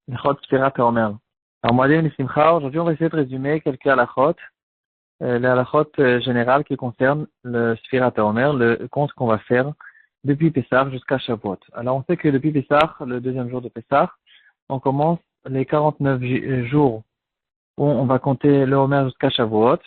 Halachot Sfirat HaOmer. Alors, Moadim Simcha, aujourd'hui, on va essayer de résumer quelques halachot, les halachot générales qui concernent le Sfirat HaOmer, le compte qu'on va faire depuis Pessah jusqu'à Shavuot. Alors, on sait que depuis Pessah, le deuxième jour de Pessah, on commence les 49 jours où on va compter le Homer jusqu'à Shavuot.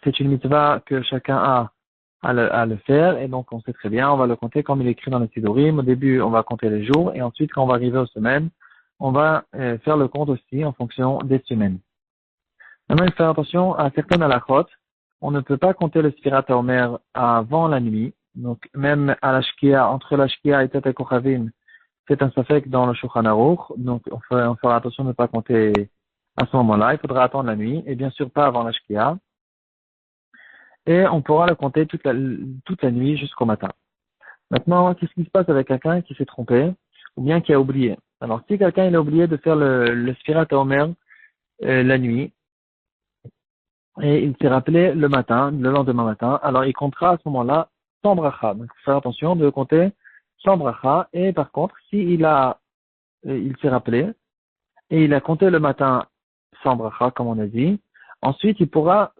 C'est une mitzvah que chacun a à le faire, et donc on sait très bien, on va le compter comme il est écrit dans le Sidurim. Au début, on va compter les jours, et ensuite, quand on va arriver aux semaines, on va faire le compte aussi en fonction des semaines. Maintenant, il faut faire attention à certaines halachot. On ne peut pas compter le Sfirat HaOmer avant la nuit. Donc, même à la Shkia, entre la Shkia et Teta Kochavim, c'est un safek dans le Shulchan Aruch. Donc, on fera attention de ne pas compter à ce moment-là. Il faudra attendre la nuit, et bien sûr pas avant la Shkia. Et on pourra le compter toute la nuit jusqu'au matin. Maintenant, qu'est-ce qui se passe avec quelqu'un qui s'est trompé ou bien qui a oublié? Alors, si quelqu'un il a oublié de faire le Sfirat HaOmer la nuit et il s'est rappelé le lendemain matin, alors il comptera à ce moment-là sans bracha. Donc, il faut faire attention de compter sans bracha. Et par contre, si il s'est rappelé et il a compté le matin sans bracha, comme on a dit, ensuite il pourra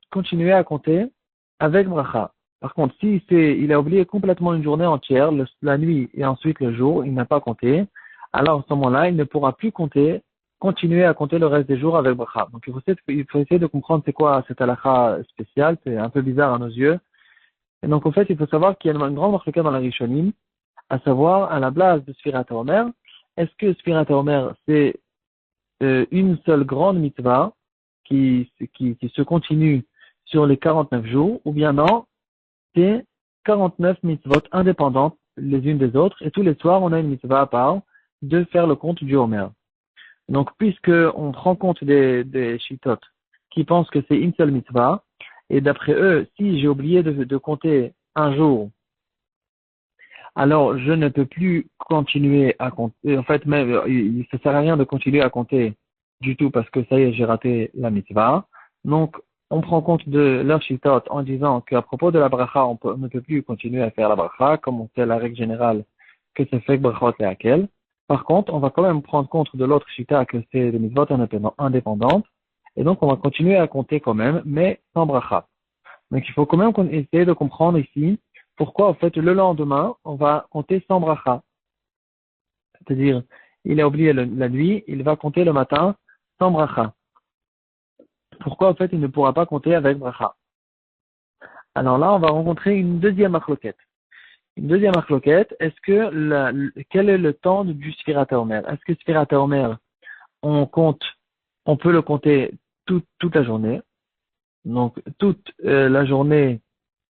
continuer à compter avec bracha. Par contre, si il a oublié complètement une journée entière, la nuit et ensuite le jour, il n'a pas compté, alors à ce moment-là, il ne pourra plus continuer à compter le reste des jours avec bracha. Donc il faut essayer de comprendre c'est quoi cette halakha spéciale, c'est un peu bizarre à nos yeux. Et donc en fait, il faut savoir qu'il y a une grande marque dans la Rishonim, à savoir à la place de Sfirat HaOmer. Est-ce que Sfirat HaOmer c'est une seule grande mitzvah qui se continue sur les 49 jours, ou bien non, c'est 49 mitzvot indépendantes les unes des autres, et tous les soirs, on a une mitzvah à part de faire le compte du Homer. Donc, puisque on rend compte des shittot qui pensent que c'est une seule mitzvah, et d'après eux, si j'ai oublié de compter un jour, alors je ne peux plus continuer à compter. En fait, même, il ne sert à rien de continuer à compter du tout parce que ça y est, j'ai raté la mitzvah. Donc, on prend compte de leur shittot en disant qu'à propos de la bracha, on ne peut plus continuer à faire la bracha, comme on sait la règle générale que c'est fait brachot et laquelle. Par contre, on va quand même prendre compte de l'autre shita que c'est des mitzvot indépendantes. Et donc, on va continuer à compter quand même, mais sans bracha. Donc, il faut quand même essayer de comprendre ici pourquoi, en fait, le lendemain, on va compter sans bracha. C'est-à-dire, il a oublié la nuit, il va compter le matin sans bracha. Pourquoi, en fait, il ne pourra pas compter avec bracha? Alors là, on va rencontrer une deuxième marloquette. Une deuxième marloquette, quel est le temps du Sfirat HaOmer? Est-ce que Sfirat HaOmer, on peut le compter toute la journée? Donc, toute la journée,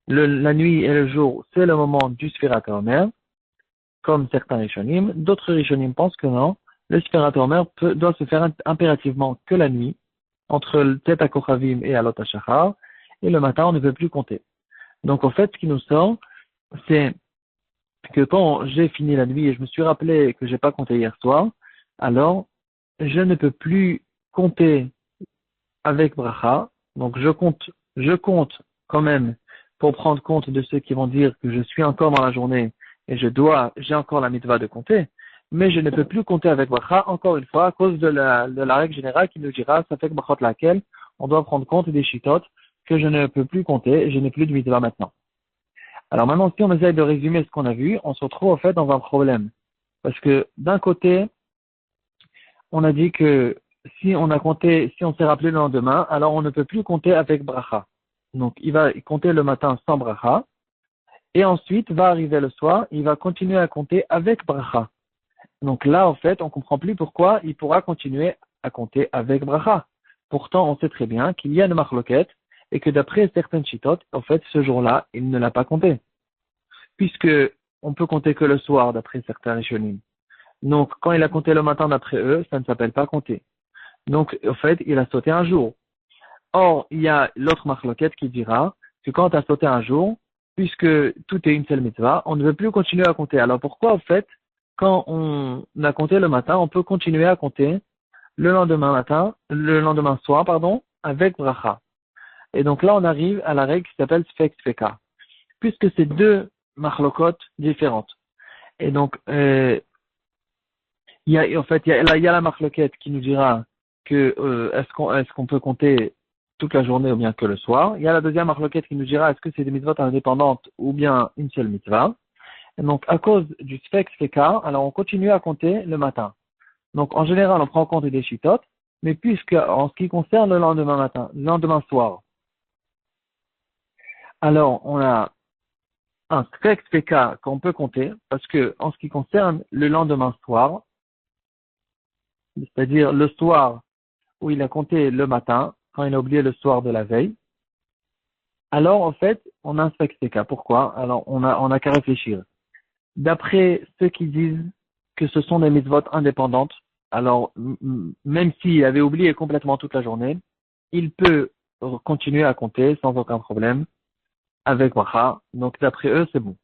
la nuit et le jour, c'est le moment du Sfirat HaOmer, comme certains Rishonim. D'autres Rishonim pensent que non. Le Sfirat HaOmer doit se faire impérativement que la nuit, entre le Teta Kochavim et Alot HaShachar, et le matin, on ne peut plus compter. Donc, en fait, ce qui nous sort, c'est que quand j'ai fini la nuit et je me suis rappelé que j'ai pas compté hier soir, alors, je ne peux plus compter avec bracha. Donc, je compte quand même pour prendre compte de ceux qui vont dire que je suis encore dans la journée et j'ai encore la mitzvah de compter, mais je ne peux plus compter avec bracha, encore une fois, à cause de la règle générale qui nous dira, ça fait que brachot laquelle on doit prendre compte des shittot que je ne peux plus compter et je n'ai plus de mitzvah maintenant. Alors maintenant, si on essaye de résumer ce qu'on a vu, on se retrouve en fait dans un problème. Parce que d'un côté, on a dit que si on s'est rappelé le lendemain, alors on ne peut plus compter avec bracha. Donc, il va compter le matin sans bracha. Et ensuite, va arriver le soir, il va continuer à compter avec bracha. Donc là, en fait, on comprend plus pourquoi il pourra continuer à compter avec bracha. Pourtant, on sait très bien qu'il y a une marloquette et que d'après certaines chitotes, en fait, ce jour-là, il ne l'a pas compté. Puisque on peut compter que le soir d'après certains rishonim. Donc, quand il a compté le matin d'après eux, ça ne s'appelle pas compter. Donc, en fait, il a sauté un jour. Or, il y a l'autre marloquette qui dira que quand tu as sauté un jour, puisque tout est une seule mitzvah, on ne veut plus continuer à compter. Alors pourquoi, en fait, quand on a compté le matin, on peut continuer à compter le lendemain soir, avec bracha. Et donc là, on arrive à la règle qui s'appelle Sfek Sfeka, puisque c'est deux marloquettes différentes. Et donc, il y a la marloquette qui nous dira que est-ce qu'on peut compter toute la journée ou bien que le soir. Il y a la deuxième marloquette qui nous dira est-ce que c'est des mitzvot indépendantes ou bien une seule mitzvah. Et donc, à cause du sfek feka, alors on continue à compter le matin. Donc, en général, on prend en compte des chitotes, mais puisque, en ce qui concerne le lendemain matin, le lendemain soir, alors, on a un sfek feka qu'on peut compter, parce que, en ce qui concerne le lendemain soir, c'est-à-dire le soir où il a compté le matin, quand il a oublié le soir de la veille, alors, en fait, on a un sfek feka. Pourquoi? Alors, on a qu'à réfléchir. D'après ceux qui disent que ce sont des mitzvot indépendantes, alors même s'il avait oublié complètement toute la journée, il peut continuer à compter sans aucun problème avec bracha. Donc d'après eux, c'est bon.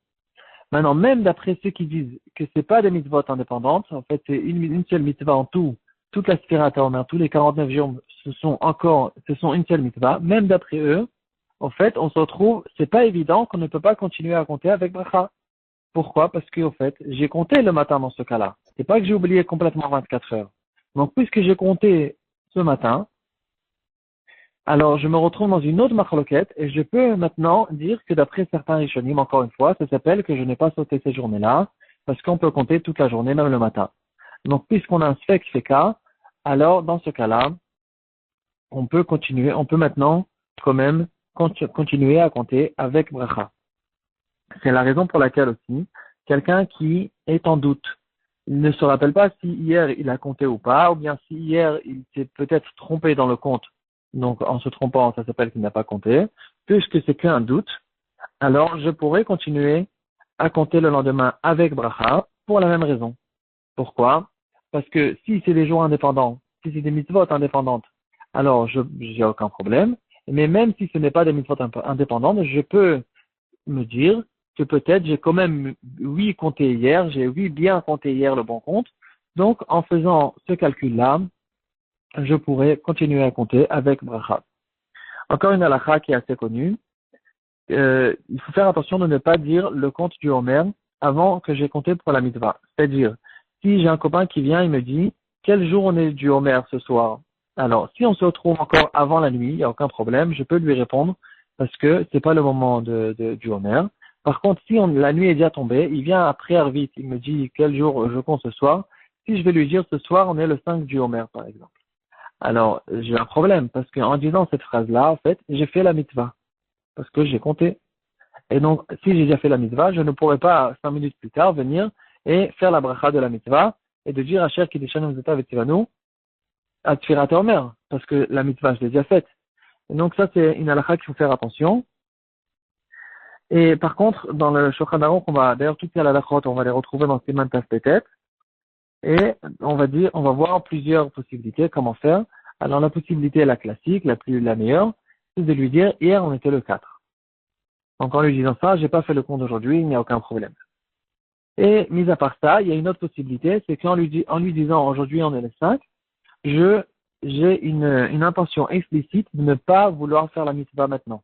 Maintenant, même d'après ceux qui disent que c'est pas des mitzvot indépendantes, en fait c'est une seule mitzvah en tout, toute la Sfirat HaOmer, tous les 49 jours, ce sont une seule mitzvah. Même d'après eux, en fait, on se retrouve, c'est pas évident qu'on ne peut pas continuer à compter avec bracha. Pourquoi? Parce que, au fait, j'ai compté le matin dans ce cas-là. C'est pas que j'ai oublié complètement 24 heures. Donc, puisque j'ai compté ce matin, alors je me retrouve dans une autre marloquette et je peux maintenant dire que d'après certains rishonim, encore une fois, ça s'appelle que je n'ai pas sauté ces journées-là parce qu'on peut compter toute la journée, même le matin. Donc, puisqu'on a un sfek feka, alors dans ce cas-là, on peut maintenant quand même continuer à compter avec bracha. C'est la raison pour laquelle aussi, quelqu'un qui est en doute, il ne se rappelle pas si hier il a compté ou pas, ou bien si hier il s'est peut-être trompé dans le compte. Donc en se trompant, ça s'appelle qu'il n'a pas compté. Puisque c'est qu'un doute, alors je pourrais continuer à compter le lendemain avec bracha pour la même raison. Pourquoi? Parce que si c'est des jours indépendants, si c'est des mitzvot indépendantes, alors j'ai aucun problème. Mais même si ce n'est pas des mitzvot indépendantes, je peux me dire que peut-être j'ai quand même compté hier, j'ai bien compté hier le bon compte. Donc, en faisant ce calcul-là, je pourrais continuer à compter avec bracha. Encore une halakha qui est assez connue. Il faut faire attention de ne pas dire le compte du Homer avant que j'ai compté pour la mitzvah. C'est-à-dire, si j'ai un copain qui vient et me dit quel jour on est du Homer ce soir. Alors, si on se retrouve encore avant la nuit, il n'y a aucun problème, je peux lui répondre parce que c'est pas le moment du Homer. Par contre, si la nuit est déjà tombée, il vient après Arvit, il me dit quel jour je compte ce soir. Si je vais lui dire ce soir, on est le 5 du Homer, par exemple. Alors, j'ai un problème parce qu'en disant cette phrase-là, en fait, j'ai fait la mitzvah parce que j'ai compté. Et donc, si j'ai déjà fait la mitzvah, je ne pourrais pas, 5 minutes plus tard, venir et faire la bracha de la mitzvah et de dire Asher Kiddushanu Zeta Vetivanu à Tfirat Omer, parce que la mitzvah, je l'ai déjà faite. Et donc, ça, c'est une halakha qu'il faut faire attention. Et par contre, dans le Shulchan Aruch, d'ailleurs, toutes les halakhot, on va les retrouver dans Siman Taf Petet. Et on va voir plusieurs possibilités, comment faire. Alors, la possibilité, la classique, la meilleure, c'est de lui dire, hier, on était le 4. Donc, en lui disant ça, j'ai pas fait le compte aujourd'hui, il n'y a aucun problème. Et, mis à part ça, il y a une autre possibilité, c'est en lui disant, aujourd'hui, on est le 5, j'ai une intention explicite de ne pas vouloir faire la mitzvah maintenant.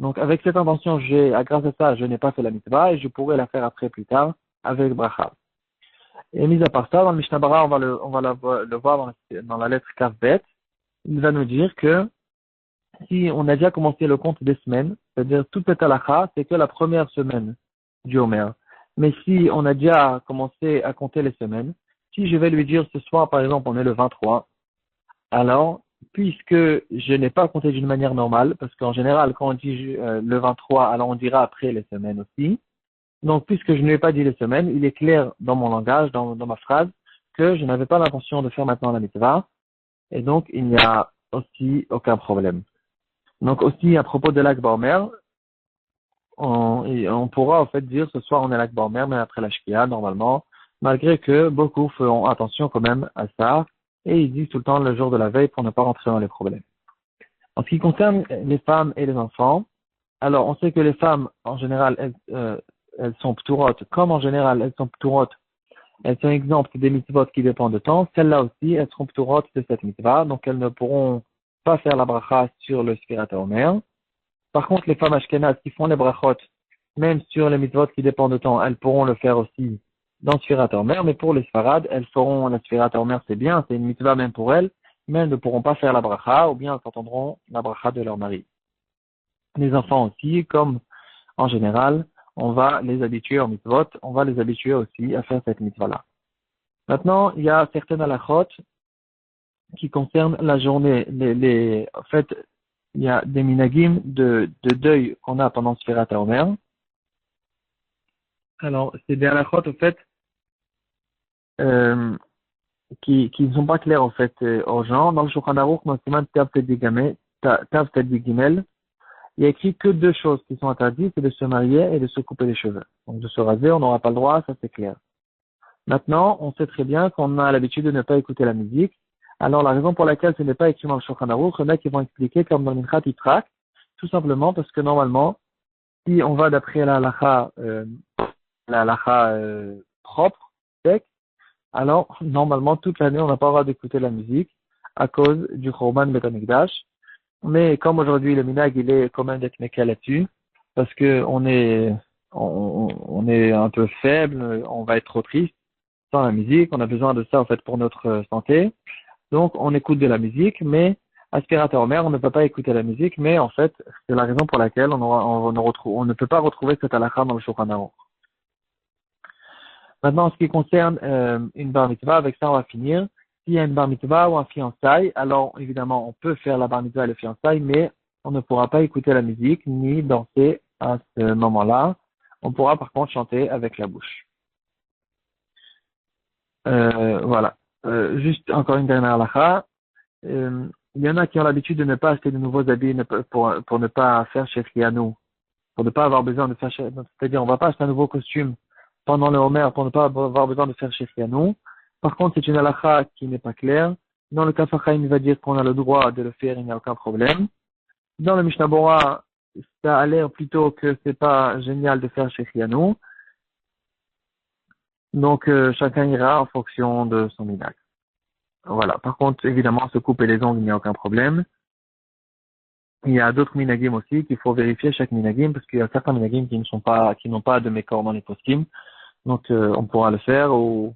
Donc, avec cette intention, grâce à ça, je n'ai pas fait la mitzvah et je pourrais la faire après plus tard avec bracha. Et mis à part ça, dans le Mishnah Bara, on va le voir dans la lettre Kavbet, il va nous dire que si on a déjà commencé le compte des semaines, c'est-à-dire toute cette halakha, c'est que la première semaine du Homer. Mais si on a déjà commencé à compter les semaines, si je vais lui dire ce soir, par exemple, on est le 23, alors, puisque je n'ai pas compté d'une manière normale, parce qu'en général, quand on dit le 23, alors on dira après les semaines aussi. Donc, puisque je ne lui ai pas dit les semaines, il est clair dans mon langage, dans ma phrase, que je n'avais pas l'intention de faire maintenant la mitzvah, et donc il n'y a aussi aucun problème. Donc aussi, à propos de l'Akba Omer, on pourra en fait dire ce soir on est l'Akba Omer, mais après la Shkia, normalement, malgré que beaucoup feront attention quand même à ça, et ils disent tout le temps le jour de la veille pour ne pas rentrer dans les problèmes. En ce qui concerne les femmes et les enfants, alors on sait que les femmes, en général, elles sont pturotes, comme en général elles sont pturotes, elles sont exemptes des mitzvot qui dépendent de temps, celles-là aussi, elles seront pturotes de cette mitzvah, donc elles ne pourront pas faire la bracha sur le Sfirat HaOmer. Par contre, les femmes ashkénazes qui font les brachot, même sur les mitzvot qui dépendent de temps, elles pourront le faire aussi dans Sfirat Omer, mais pour les Sfarad, elles feront la Sfirat Omer, c'est bien, c'est une mitzvah même pour elles, mais elles ne pourront pas faire la bracha, ou bien elles entendront la bracha de leur mari. Les enfants aussi, comme en général, on va les habituer en mitzvot, on va les habituer aussi à faire cette mitzvah-là. Maintenant, il y a certaines halachot qui concernent la journée. En fait, il y a des minagim de deuil qu'on a pendant Sfirat Omer. Alors, c'est des halachot, en fait, qui ne sont pas clairs, en fait, aux gens. Dans le Shulchan Aruch, dans le Siman Tav Tet Gimel, il y a écrit que deux choses qui sont interdites, c'est de se marier et de se couper les cheveux. Donc, de se raser, on n'aura pas le droit, ça c'est clair. Maintenant, on sait très bien qu'on a l'habitude de ne pas écouter la musique. Alors, la raison pour laquelle ce n'est pas écrit dans le Shulchan Aruch, il y en a qui vont expliquer comme dans le Minchat Yitrak, tout simplement parce que normalement, si on va d'après la halakha propre, sec, alors normalement toute l'année on n'a pas le droit d'écouter la musique à cause du Chorban Bet Hamikdash. Mais comme aujourd'hui le minag il est quand même d'être mécal là-dessus, parce que on est un peu faible, on va être trop triste sans la musique, on a besoin de ça en fait pour notre santé. Donc on écoute de la musique, mais aspirateur mère, on ne peut pas écouter la musique, mais en fait c'est la raison pour laquelle on ne peut pas retrouver cette halakha dans le Shulchan Aruch. Maintenant, en ce qui concerne une bar mitzvah, avec ça on va finir. S'il y a une bar mitzvah ou un fiançailles, alors évidemment on peut faire la bar mitzvah et le fiançailles, mais on ne pourra pas écouter la musique ni danser à ce moment-là. On pourra par contre chanter avec la bouche. Voilà. Juste encore une dernière halakha. Il y en a qui ont l'habitude de ne pas acheter de nouveaux habits pour ne pas faire Shefrianou, pour ne pas avoir besoin de faire, c'est-à-dire on ne va pas acheter un nouveau costume pendant le Homer pour ne pas avoir besoin de faire Shefrianou. Par contre, c'est une halakha qui n'est pas claire. Dans le Kaf HaChaim, il va dire qu'on a le droit de le faire, il n'y a aucun problème. Dans le Mishnah Bora, ça a l'air plutôt que c'est pas génial de faire Shefrianou. Donc, chacun ira en fonction de son minhag. Voilà. Par contre, évidemment, se couper les ongles, il n'y a aucun problème. Il y a d'autres minagim aussi qu'il faut vérifier chaque minagim parce qu'il y a certains minagim qui n'ont pas de mécor dans les poskim. Donc, on pourra le faire ou